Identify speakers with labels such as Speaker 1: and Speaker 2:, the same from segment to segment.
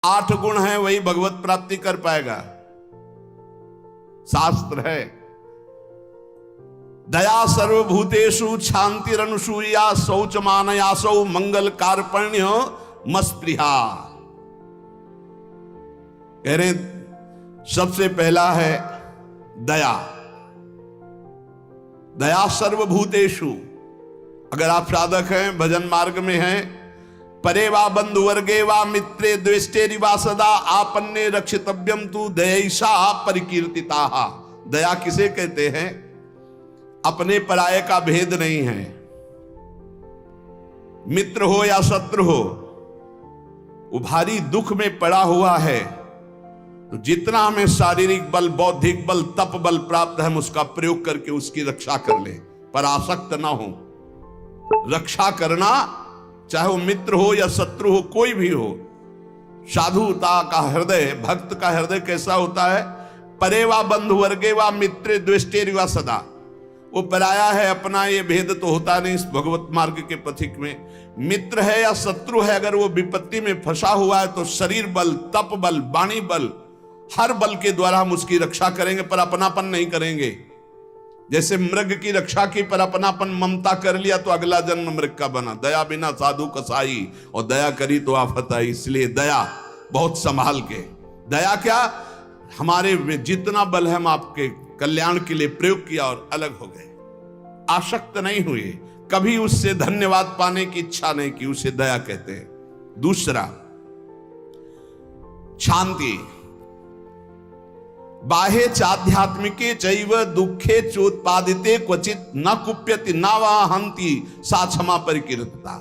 Speaker 1: 8 गुण है वही भगवत प्राप्ति कर पाएगा। शास्त्र है दया सर्वभूतेषु शांतिरनुसूया शौच मानयासौ मंगल कार्पण्य मस्पृहा। कह रहे सबसे पहला है दया। दया सर्वभूतेषु। अगर आप साधक हैं, भजन मार्ग में हैं, परे वा बंधु वर्गे वा मित्रे द्वेष्टे वा सदा आपन्ने रक्षितव्यम तु दयैषा परिकीर्तिता। दया किसे कहते हैं? अपने पराये का भेद नहीं है। मित्र हो या शत्रु हो, वो भारी दुख में पड़ा हुआ है तो जितना हमें शारीरिक बल, बौद्धिक बल, तप बल प्राप्त है, हम उसका प्रयोग करके उसकी रक्षा कर ले, पर आसक्त ना हो। रक्षा करना चाहे वो मित्र हो या शत्रु हो, कोई भी हो। साधुता का हृदय, भक्त का हृदय कैसा होता है? परे वा बंधु वर्गे वा मित्रे द्वेष्टे वा सदा। वो पराया है, अपना ये भेद तो होता नहीं इस भगवत मार्ग के पथिक में। मित्र है या शत्रु है, अगर वो विपत्ति में फंसा हुआ है तो शरीर बल, तप बल, वाणी बल, हर बल के द्वारा हम उसकी रक्षा करेंगे, पर अपनापन नहीं करेंगे। जैसे मृग की रक्षा की पर अपनापन ममता कर लिया तो अगला जन्म मृग का बना। दया बिना साधु कसाई, और दया करी तो आफत आई। इसलिए दया बहुत संभाल के। दया क्या? हमारे जितना बल है हम आपके कल्याण के लिए प्रयोग किया और अलग हो गए। आसक्त नहीं हुए, कभी उससे धन्यवाद पाने की इच्छा नहीं की, उसे दया कहते हैं। दूसरा शांति। बाह्य चाध्यात्मिके चैव दुखे चोत्पादिते क्वचित न कुप्यति न वा हंति सा क्षमा परिकीर्तिता।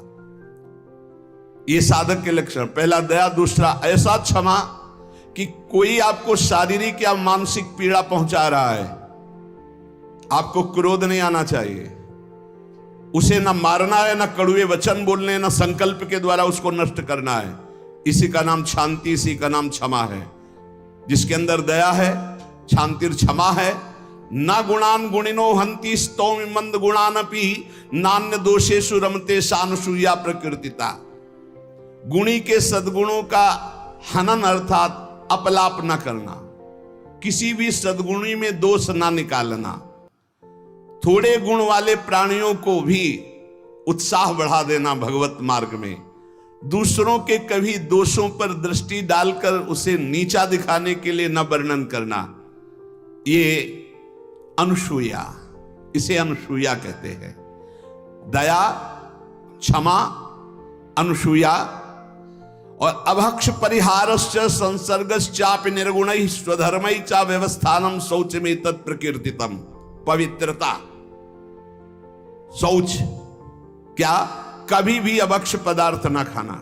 Speaker 1: ये साधक के लक्षण। पहला दया, दूसरा ऐसा क्षमा कि कोई आपको शारीरिक या मानसिक पीड़ा पहुंचा रहा है, आपको क्रोध नहीं आना चाहिए। उसे न मारना है, न कड़ुए वचन बोलने, न संकल्प के द्वारा उसको नष्ट करना है। इसी का नाम शांति, इसी का नाम क्षमा है। जिसके अंदर दया है, शांतिर क्षमा है। न गुणान गुणिनो हंति स्तौमि मंद गुणानपि नान्य दोषेषु रमते सानुसूया प्रकृतिता। गुणी के सद्गुणों का हनन अर्थात अपलाप न करना, किसी भी सद्गुणी में दोष ना निकालना। थोड़े गुण वाले प्राणियों को भी उत्साह बढ़ा देना भगवत मार्ग में। दूसरों के कभी दोषों पर दृष्टि डालकर उसे नीचा दिखाने के लिए न वर्णन करना, ये अनुसूया, इसे अनुसूया कहते हैं। दया, क्षमा, अनुसूया। और अभक्ष परिहारश्च संसर्गश्चापि निर्गुणैः स्वधर्मैः च व्यवस्थानं शौचमे तत्प्रकीर्तितम्। पवित्रता। शौच क्या? कभी भी अभक्ष पदार्थ ना खाना,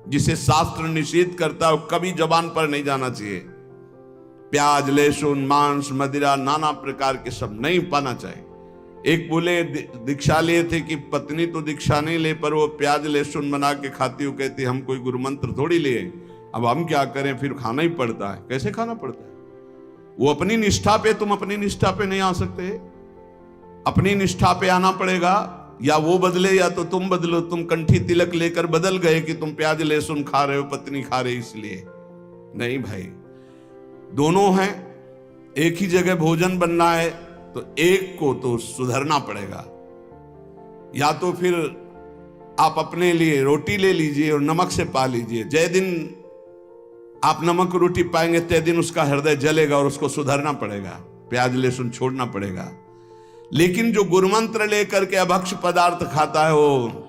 Speaker 1: जिसे शास्त्र निषेध करता है, कभी जबान पर नहीं जाना चाहिए। प्याज, लहसुन, मांस, मदिरा, नाना प्रकार के सब नहीं पाना चाहिए। एक बोले दीक्षा लिए थे कि पत्नी तो दीक्षा नहीं ले, पर वो प्याज लहसुन बना के खाती हो। कहती हम कोई गुरु मंत्र थोड़ी लिए, अब हम क्या करें, फिर खाना ही पड़ता है। कैसे खाना पड़ता है? वो अपनी निष्ठा पे, तुम अपनी निष्ठा पे नहीं आ सकते। अपनी निष्ठा पे आना पड़ेगा, या वो बदले या तो तुम बदलो। तुम कंठी तिलक लेकर बदल गए कि तुम प्याज लहसुन खा रहे हो, पत्नी खा रही इसलिए नहीं भाई। दोनों हैं, एक ही जगह भोजन बनना है तो एक को तो सुधरना पड़ेगा। या तो फिर आप अपने लिए रोटी ले लीजिए और नमक से पा लीजिए। जय दिन आप नमक रोटी पाएंगे तय दिन उसका हृदय जलेगा और उसको सुधरना पड़ेगा, प्याज लहसुन छोड़ना पड़ेगा। लेकिन जो गुरुमंत्र लेकर के अभक्ष पदार्थ खाता है वो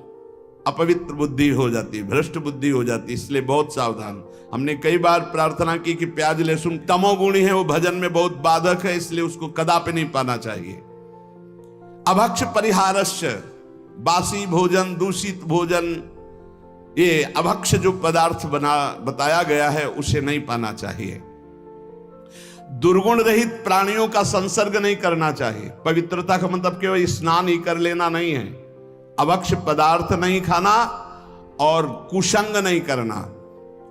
Speaker 1: अपवित्र बुद्धि हो जाती है, भ्रष्ट बुद्धि हो जाती है। इसलिए बहुत सावधान। हमने कई बार प्रार्थना की कि प्याज लहसुन तमोगुणी है, वो भजन में बहुत बाधक है, इसलिए उसको कदापि नहीं पाना चाहिए। अभक्ष परिहारस्य, बासी भोजन, दूषित भोजन, ये अभक्ष जो पदार्थ बताया गया है उसे नहीं पाना चाहिए। दुर्गुण रहित प्राणियों का संसर्ग नहीं करना चाहिए। पवित्रता का मतलब केवल स्नान ही कर लेना नहीं है। अभक्ष पदार्थ नहीं खाना और कुसंग नहीं करना।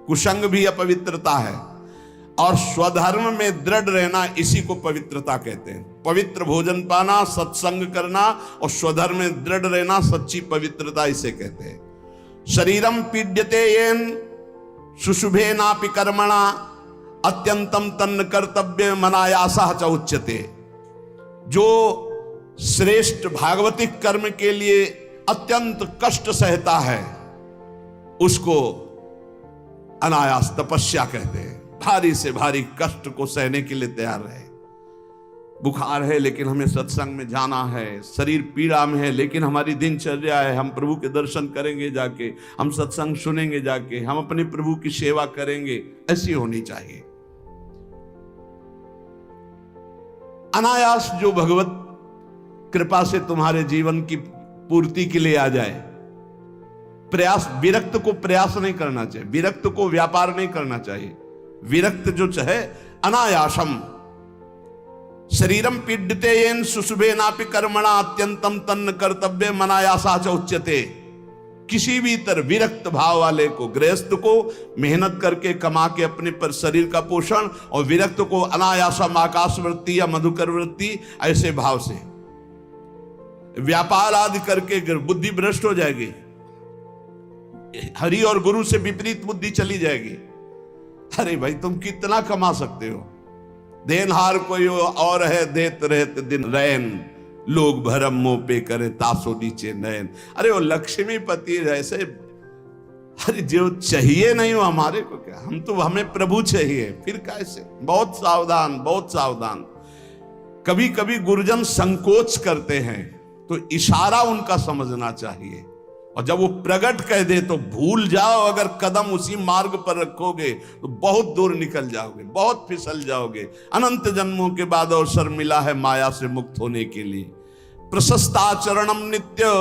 Speaker 1: कुसंग भी अपवित्रता है। और स्वधर्म में दृढ़ रहना, इसी को पवित्रता कहते हैं। पवित्र भोजन पाना, सत्संग करना और स्वधर्म में दृढ़ रहना, सच्ची पवित्रता इसे कहते हैं। शरीरम पीड्यते येन शुशुभे नापि कर्मणा अत्यंतम तन्न कर्तव्य मनायासा च उच्यते। जो श्रेष्ठ भागवतिक कर्म के लिए अत्यंत कष्ट सहता है उसको अनायास तपस्या कहते हैं। भारी से भारी कष्ट को सहने के लिए तैयार रहे। बुखार है लेकिन हमें सत्संग में जाना है, शरीर पीड़ा में है लेकिन हमारी दिनचर्या है, हम प्रभु के दर्शन करेंगे जाके, हम सत्संग सुनेंगे जाके, हम अपने प्रभु की सेवा करेंगे, ऐसी होनी चाहिए। अनायास जो भगवत कृपा से तुम्हारे जीवन की पूर्ति के लिए आ जाए। प्रयास, विरक्त को प्रयास नहीं करना चाहिए, विरक्त को व्यापार नहीं करना चाहिए। विरक्त जो चाहे अनायासम शरीरम पीड्यते येन शुशुभे नापि कर्मणा अत्यंतम तन्न कर्तव्य मनायासा च उच्यते। किसी भी तरह विरक्त भाव वाले को, गृहस्थ को मेहनत करके कमा के अपने पर शरीर का पोषण, और विरक्त को अनायासम आकाश वृत्ति या मधुकर वृत्ति, ऐसे भाव से व्यापार आदि करके बुद्धि भ्रष्ट हो जाएगी, हरि और गुरु से विपरीत बुद्धि चली जाएगी। अरे भाई तुम कितना कमा सकते हो, देनहार कोई और है देत रहते दिन रैन, लोग भरम मुंह पे करे तासो नीचे नयन। अरे वो लक्ष्मीपति जैसे, अरे जो चाहिए नहीं हो हमारे को क्या, हम तो, हमें प्रभु चाहिए, फिर कैसे। बहुत सावधान, बहुत सावधान। कभी कभी गुरुजन संकोच करते हैं तो इशारा उनका समझना चाहिए, और जब वो प्रकट कह दे तो भूल जाओ। अगर कदम उसी मार्ग पर रखोगे तो बहुत दूर निकल जाओगे, बहुत फिसल जाओगे। अनंत जन्मों के बाद अवसर मिला है माया से मुक्त होने के लिए। प्रशस्ताचरणम नित्य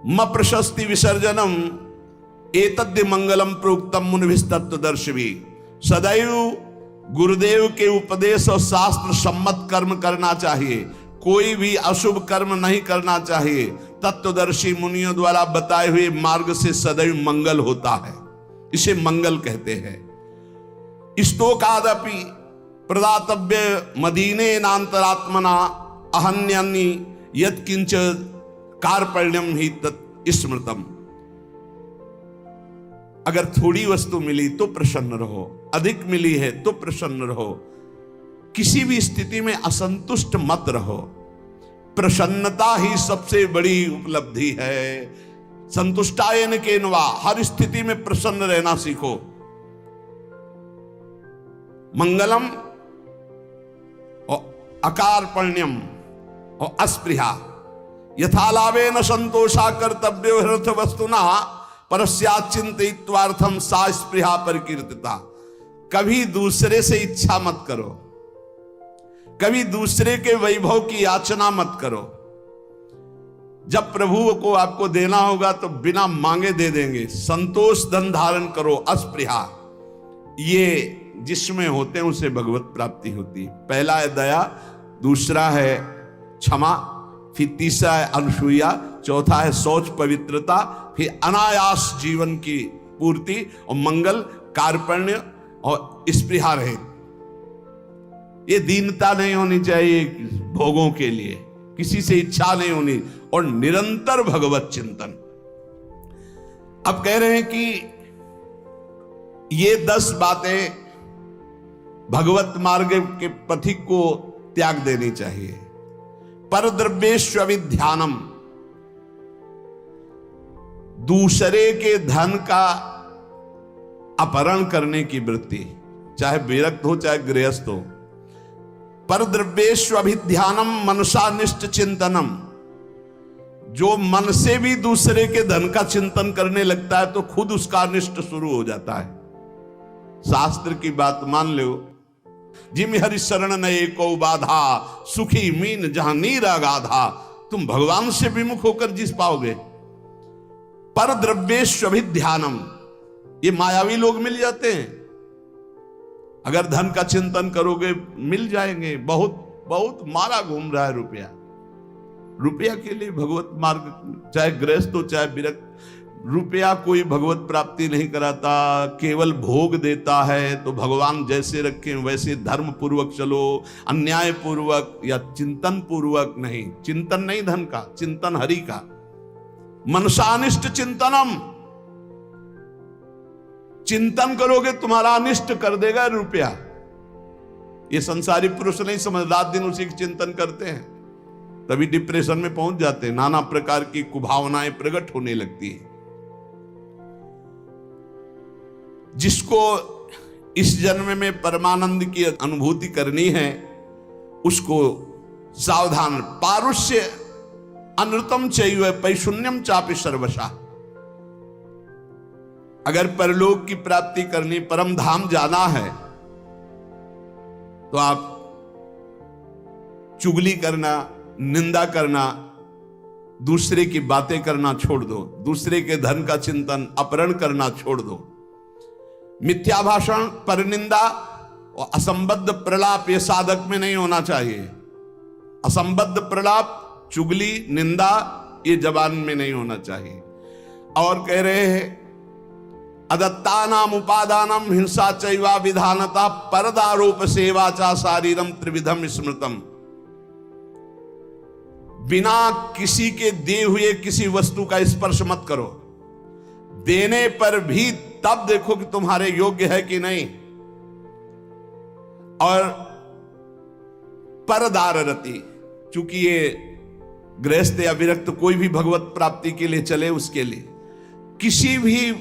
Speaker 1: म प्रशस्ति विसर्जनम एतद्य मंगलम प्रोक्तम मुनिभिस्तत्वदर्शिभी। सदैव गुरुदेव के उपदेश और शास्त्र सम्मत कर्म करना चाहिए, कोई भी अशुभ कर्म नहीं करना चाहिए। तत्वदर्शी मुनियों द्वारा बताए हुए मार्ग से सदैव मंगल होता है, इसे मंगल कहते हैं। स्तोकादपि प्रदातव्य मदीने नांतरात्मना अहन्यानि यत्किंच कार्पण्यम ही तत् स्मृतम। अगर थोड़ी वस्तु मिली तो प्रसन्न रहो, अधिक मिली है तो प्रसन्न रहो, किसी भी स्थिति में असंतुष्ट मत रहो। प्रसन्नता ही सबसे बड़ी उपलब्धि है। संतुष्टायन केनवा, हर स्थिति में प्रसन्न रहना सीखो। मंगलम और अकारपण्यम और अस्पृहा यथालाभे न संतोषा कर्तव्यो हृथ वस्तुना परस्याचिंतयित्वार्थम सा स्पृहा परिकीर्तिता। कभी दूसरे से इच्छा मत करो, कभी दूसरे के वैभव की याचना मत करो। जब प्रभु को आपको देना होगा तो बिना मांगे दे देंगे। संतोष धन धारण करो, अस्पृहा। ये जिसमें होते हैं उसे भगवत प्राप्ति होती है। पहला है दया, दूसरा है क्षमा, फिर तीसरा है अनुसूया, चौथा है शौच पवित्रता, फिर अनायास जीवन की पूर्ति, और मंगल कार्पण्य और स्पृहा रहे। ये दीनता नहीं होनी चाहिए भोगों के लिए, किसी से इच्छा नहीं होनी, और निरंतर भगवत चिंतन। अब कह रहे हैं कि ये 10 बातें भगवत मार्ग के पथिक को त्याग देनी चाहिए। परद्रव्येष्वभिध्यानम, दूसरे के धन का अपहरण करने की वृत्ति, चाहे विरक्त हो चाहे गृहस्थ हो। परद्रव्येष्वभिध्यानम मनसानिष्ट चिंतनम, जो मन से भी दूसरे के धन का चिंतन करने लगता है तो खुद उसका अनिष्ट शुरू हो जाता है। शास्त्र की बात मान लो, जिम हरि शरण नए को बाधा, सुखी मीन जहां नीर अगाधा। तुम भगवान से विमुख होकर जिस पाओगे। परद्रव्येष्वभिध्यानम, ये मायावी लोग मिल जाते हैं। अगर धन का चिंतन करोगे मिल जाएंगे। बहुत बहुत मारा घूम रहा है रुपया, रुपया के लिए भगवत मार्ग, चाहे गृहस्थ हो चाहे विरक्त। रुपया कोई भगवत प्राप्ति नहीं कराता, केवल भोग देता है। तो भगवान जैसे रखें वैसे धर्म पूर्वक चलो, अन्याय पूर्वक या चिंतन पूर्वक नहीं। चिंतन नहीं धन का, चिंतन हरि का। मनसानिष्ट चिंतनम, चिंतन करोगे तुम्हारा अनिष्ट कर देगा रुपया। ये संसारी पुरुष नहीं समझ, रात दिन उसी की चिंतन करते हैं, तभी डिप्रेशन में पहुंच जाते हैं, नाना प्रकार की कुभावनाएं प्रकट होने लगती है। जिसको इस जन्म में परमानंद की अनुभूति करनी है उसको सावधान। पारुष्य अनृतम चैव पैशून्यम चापि सर्वशा। अगर परलोक की प्राप्ति करनी, परम धाम जाना है, तो आप चुगली करना, निंदा करना, दूसरे की बातें करना छोड़ दो, दूसरे के धन का चिंतन, अपहरण करना छोड़ दो। मिथ्या भाषण, परनिंदा और असंबद्ध प्रलाप ये साधक में नहीं होना चाहिए। असंबद्ध प्रलाप, चुगली, निंदा ये जबान में नहीं होना चाहिए। और कह रहे हैं अदत्तानाम उपादानम हिंसा चैवा विधानता परदारोप सेवा चा शारीरम त्रिविधम स्मृतम। बिना किसी के दिए हुए किसी वस्तु का स्पर्श मत करो। देने पर भी तब देखो कि तुम्हारे योग्य है कि नहीं। और परदार रति, चूंकि ये गृहस्थ या विरक्त कोई भी भगवत प्राप्ति के लिए चले, उसके लिए किसी भी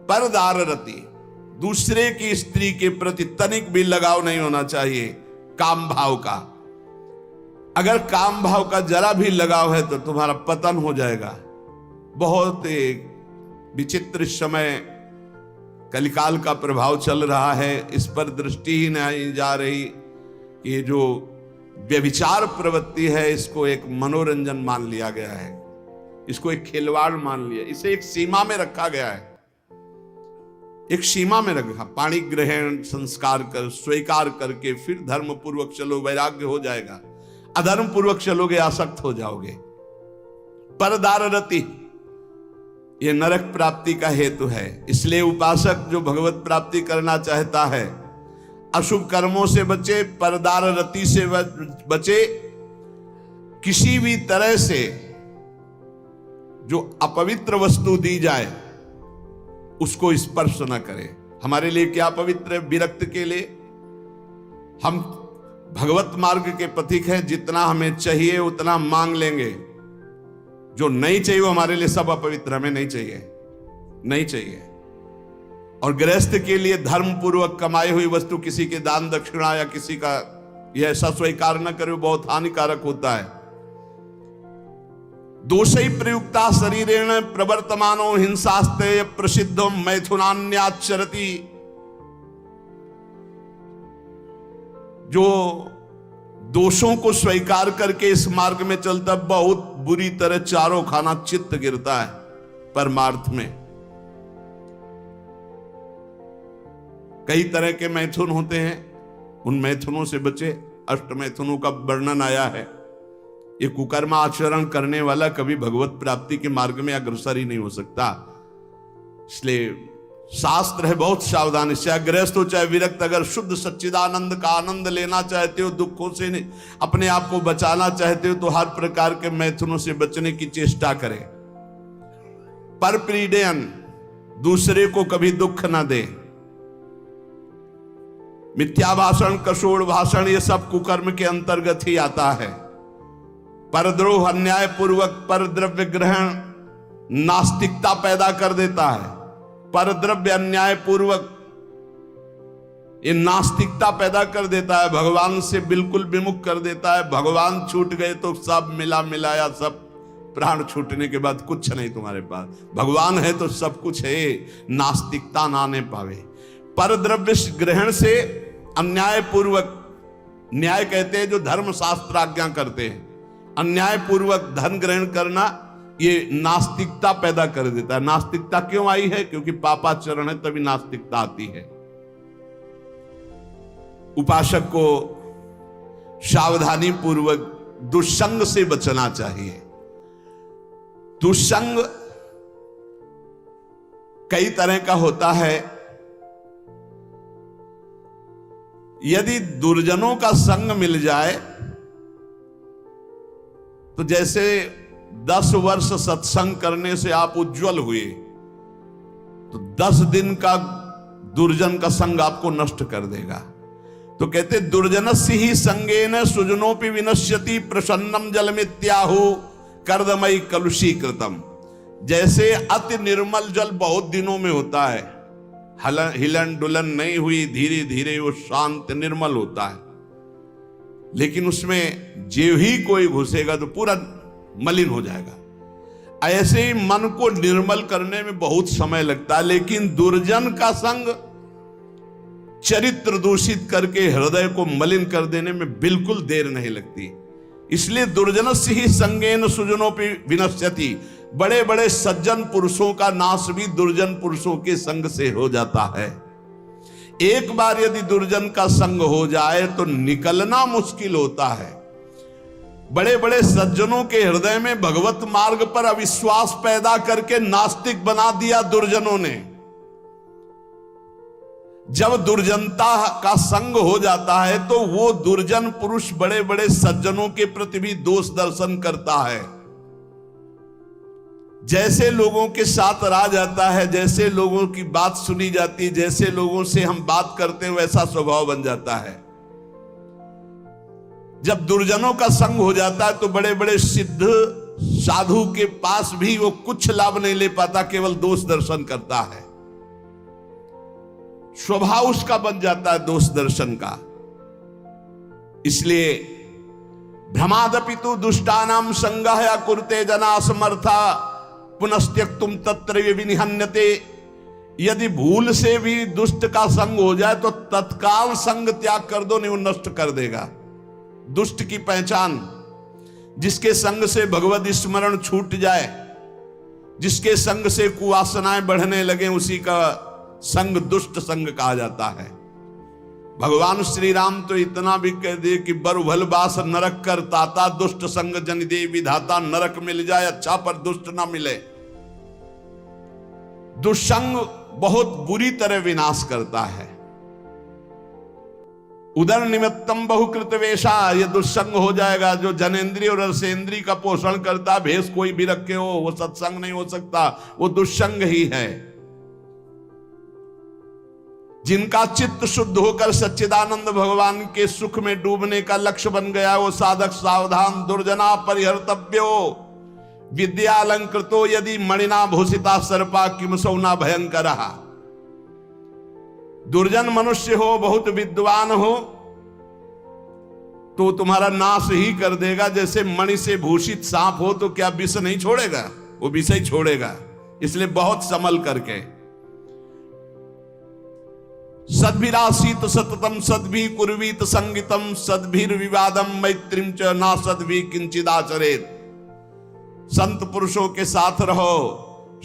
Speaker 1: परदार रति, दूसरे की स्त्री के प्रति तनिक भी लगाव नहीं होना चाहिए काम भाव का। अगर काम भाव का जरा भी लगाव है तो तुम्हारा पतन हो जाएगा। बहुत एक विचित्र समय कलिकाल का प्रभाव चल रहा है, इस पर दृष्टि ही नहीं जा रही। ये जो व्यभिचार प्रवृत्ति है इसको एक मनोरंजन मान लिया गया है, इसको एक खिलवाड़ मान लिया, इसे एक सीमा में रखा गया है, एक सीमा में रखा। पाणी ग्रहण संस्कार कर स्वीकार करके फिर धर्म पूर्वक चलो, वैराग्य हो जाएगा। अधर्म पूर्वक चलोगे आसक्त हो जाओगे। परदार रति ये नरक प्राप्ति का हेतु है। इसलिए उपासक जो भगवत प्राप्ति करना चाहता है अशुभ कर्मों से बचे, परदार रति से बचे, किसी भी तरह से जो अपवित्र वस्तु दी जाए उसको स्पर्श न करे। हमारे लिए क्या पवित्र है? विरक्त के लिए हम भगवत मार्ग के पथिक हैं, जितना हमें चाहिए उतना मांग लेंगे, जो नहीं चाहिए वो हमारे लिए सब अपवित्र, हमें नहीं चाहिए, नहीं चाहिए। और गृहस्थ के लिए धर्म पूर्वक कमाई हुई वस्तु किसी के दान दक्षिणा या किसी का यह ऐसा स्वीकार न करे, बहुत हानिकारक होता है। दोषै प्रयुक्ता शरीरेण प्रवर्तमानो हिंसास्ते प्रसिद्धो मैथुनान्याचरति। जो दोषों को स्वीकार करके इस मार्ग में चलता बहुत बुरी तरह चारों खाना चित्त गिरता है परमार्थ में। कई तरह के मैथुन होते हैं, उन मैथुनों से बचे। अष्ट मैथुनों का वर्णन आया है। ये कुकर्म आचरण करने वाला कभी भगवत प्राप्ति के मार्ग में अग्रसर ही नहीं हो सकता। इसलिए शास्त्र है बहुत सावधानी से, गृहस्थ हो चाहे विरक्त, अगर शुद्ध सच्चिदानंद का आनंद लेना चाहते हो, दुखों से नहीं अपने आप को बचाना चाहते हो, तो हर प्रकार के मैथुनों से बचने की चेष्टा करें। पर पीड़यन, दूसरे को कभी दुख ना दे। मिथ्या भाषण, कशोर भाषण, ये सब कुकर्म के अंतर्गत ही आता है। परद्रोह, अन्याय पूर्वक पर द्रव्य ग्रहण नास्तिकता पैदा कर देता है। पर द्रव्य अन्याय पूर्वक ये नास्तिकता पैदा कर देता है, भगवान से बिल्कुल विमुख कर देता है। भगवान छूट गए तो सब मिला मिलाया, सब प्राण छूटने के बाद कुछ नहीं तुम्हारे पास। भगवान है तो सब कुछ है, नास्तिकता ना आने पावे। पर द्रव्य ग्रहण से अन्याय पूर्वक, न्याय कहते हैं जो धर्म शास्त्र आज्ञा करते हैं, अन्याय पूर्वक धन ग्रहण करना ये नास्तिकता पैदा कर देता है। नास्तिकता क्यों आई है? क्योंकि पापाचरण है, तभी नास्तिकता आती है। उपासक को सावधानी पूर्वक दुष्संग से बचना चाहिए। दुष्संग कई तरह का होता है। यदि दुर्जनों का संग मिल जाए तो जैसे 10 वर्ष सत्संग करने से आप उज्जवल हुए, तो 10 दिन का दुर्जन का संग आपको नष्ट कर देगा। तो कहते दुर्जनस्य ही संगेन सुजनोपि विनश्यति प्रसन्नम जलमित्याहु कर्दमयी कलुषीकृतम। जैसे अति निर्मल जल बहुत दिनों में होता है, हिलन डुलन नहीं हुई, धीरे धीरे वो शांत निर्मल होता है, लेकिन उसमें जो ही कोई घुसेगा तो पूरा मलिन हो जाएगा। ऐसे ही मन को निर्मल करने में बहुत समय लगता है, लेकिन दुर्जन का संग चरित्र दूषित करके हृदय को मलिन कर देने में बिल्कुल देर नहीं लगती। इसलिए दुर्जनस्य ही संगेन सुजनोपि विनश्यति। बड़े बड़े सज्जन पुरुषों का नाश भी दुर्जन पुरुषों के संग से हो जाता है। एक बार यदि दुर्जन का संग हो जाए तो निकलना मुश्किल होता है। बड़े बड़े सज्जनों के हृदय में भगवत मार्ग पर अविश्वास पैदा करके नास्तिक बना दिया दुर्जनों ने। जब दुर्जनता का संग हो जाता है तो वो दुर्जन पुरुष बड़े बड़े सज्जनों के प्रति भी दोष दर्शन करता है। जैसे लोगों के साथ रह जाता है, जैसे लोगों की बात सुनी जाती है, जैसे लोगों से हम बात करते हैं, वैसा स्वभाव बन जाता है। जब दुर्जनों का संग हो जाता है तो बड़े बड़े सिद्ध साधु के पास भी वो कुछ लाभ नहीं ले पाता, केवल दोष दर्शन करता है। स्वभाव उसका बन जाता है दोष दर्शन का। इसलिए भ्रमादपि तु दुष्टानाम संगः या कुरुते जना समर्था पुनस्त्यक्तुम तत्र विनिहन्यते। यदि भूल से भी दुष्ट का संग हो जाए तो तत्काल संग त्याग कर दो, नहीं वो नष्ट कर देगा। दुष्ट की पहचान, जिसके संग से भगवत स्मरण छूट जाए, जिसके संग से कुवासनाएं बढ़ने लगे, उसी का संग दुष्ट संग कहा जाता है। भगवान श्री राम तो इतना भी कह दिए कि बरुभल बास नरक कर ताता, दुष्ट संग जन दे विधाता। नरक मिल जाए अच्छा, पर दुष्ट ना मिले। दुष्संग बहुत बुरी तरह विनाश करता है। उदर निमित्तम बहुकृत वेशा, ये दुष्संग हो जाएगा। जो जनेन्द्रिय और रसेंद्रिय का पोषण करता, भेष कोई भी रखे हो, वो सत्संग नहीं हो सकता, वो दुष्संग ही है। जिनका चित्त शुद्ध होकर सच्चिदानंद भगवान के सुख में डूबने का लक्ष्य बन गया, वो साधक सावधान। दुर्जना परिहर्तव्यो विद्यालंकृतो यदि मणिना भूषिता सर्पा किमसौना भयंकर। दुर्जन मनुष्य हो, बहुत विद्वान हो, तो तुम्हारा नाश ही कर देगा। जैसे मणि से भूषित सांप हो तो क्या विष नहीं छोड़ेगा, वो विष ही छोड़ेगा। इसलिए बहुत संभल करके। सद्भिरासीत सततम सद्भि कुर्वीत संगितम सद्भिर विवादम मैत्रीम च ना सद्भि किंचिदाचरेत। संत पुरुषों के साथ रहो,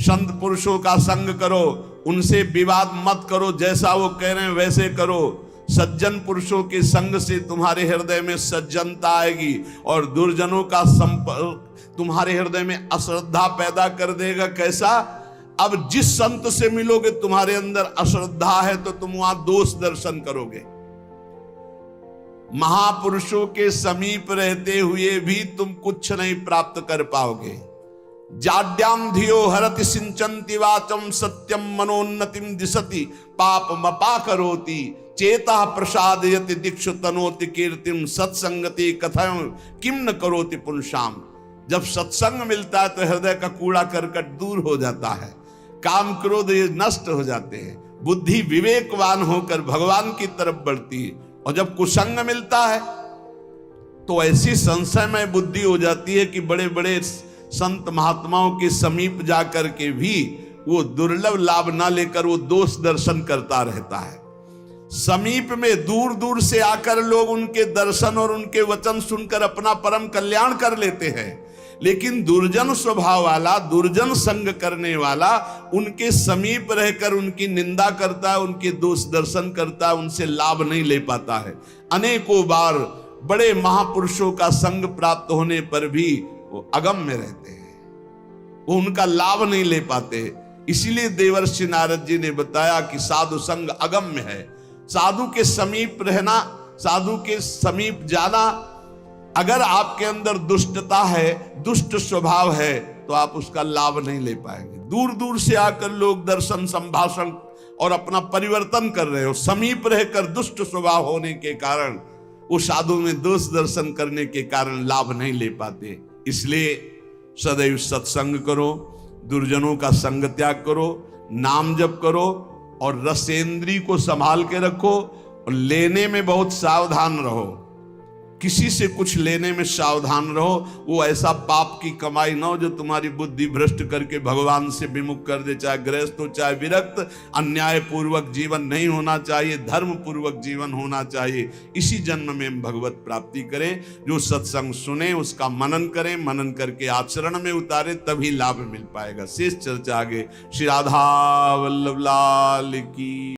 Speaker 1: संत पुरुषों का संग करो, उनसे विवाद मत करो, जैसा वो कह रहे हैं वैसे करो। सज्जन पुरुषों के संग से तुम्हारे हृदय में सज्जनता आएगी, और दुर्जनों का संपर्क तुम्हारे हृदय में अश्रद्धा पैदा कर देगा। कैसा? अब जिस संत से मिलोगे तुम्हारे अंदर अश्रद्धा है तो तुम वहां दोष दर्शन करोगे। महापुरुषों के समीप रहते हुए भी तुम कुछ नहीं प्राप्त कर पाओगे। जाड्याम धियो हरति सिंचन्ति वाचम सत्यम मनोन्नतिम दिशति पापमपा करोति चेता प्रसादयति दीक्षु तनोति कीर्तिम सत्संगति कथम किम न करोति पुंसाम। जब सत्संग मिलता है तो हृदय का कूड़ा करकट दूर हो जाता है, काम क्रोध ये नष्ट हो जाते हैं, बुद्धि विवेकवान होकर भगवान की तरफ बढ़ती है। और जब कुसंग मिलता है तो ऐसी संशयमय बुद्धि हो जाती है कि बड़े बड़े संत महात्माओं के समीप जाकर के भी वो दुर्लभ लाभ ना लेकर वो दोष दर्शन करता रहता है। समीप में दूर दूर से आकर लोग उनके दर्शन और उनके वचन सुनकर अपना परम कल्याण कर लेते हैं, लेकिन दुर्जन स्वभाव वाला, दुर्जन संग करने वाला उनके समीप रहकर उनकी निंदा करता है, उनके दोष दर्शन करता है, उनसे लाभ नहीं ले पाता है। अनेकों बार बड़े महापुरुषों का संग प्राप्त होने पर भी वो अगम्य रहते हैं, वो उनका लाभ नहीं ले पाते। इसीलिए देवर्षि नारद जी ने बताया कि साधु संग अगम्य है। साधु के समीप रहना, साधु के समीप जाना, अगर आपके अंदर दुष्टता है, दुष्ट स्वभाव है, तो तो आप उसका लाभ नहीं ले पाएंगे। दूर दूर से आकर लोग दर्शन संभाषण और अपना परिवर्तन कर रहे हो, समीप रहकर दुष्ट स्वभाव होने के कारण, वो साधु में दोष दर्शन करने के कारण लाभ नहीं ले पाते। इसलिए सदैव सत्संग करो, दुर्जनों का संग त्याग करो, नाम जप करो और रसेंद्री को संभाल के रखो और लेने में बहुत सावधान रहो। किसी से कुछ लेने में सावधान रहो, वो ऐसा पाप की कमाई ना हो जो तुम्हारी बुद्धि भ्रष्ट करके भगवान से विमुख कर दे। चाहे गृहस्थ हो चाहे विरक्त, अन्याय पूर्वक जीवन नहीं होना चाहिए, धर्म पूर्वक जीवन होना चाहिए। इसी जन्म में हम भगवत प्राप्ति करें। जो सत्संग सुने उसका मनन करें, मनन करके आचरण में उतारे, तभी लाभ मिल पाएगा। शेष चर्चा आगे। श्री राधा वल्लभ लाल की।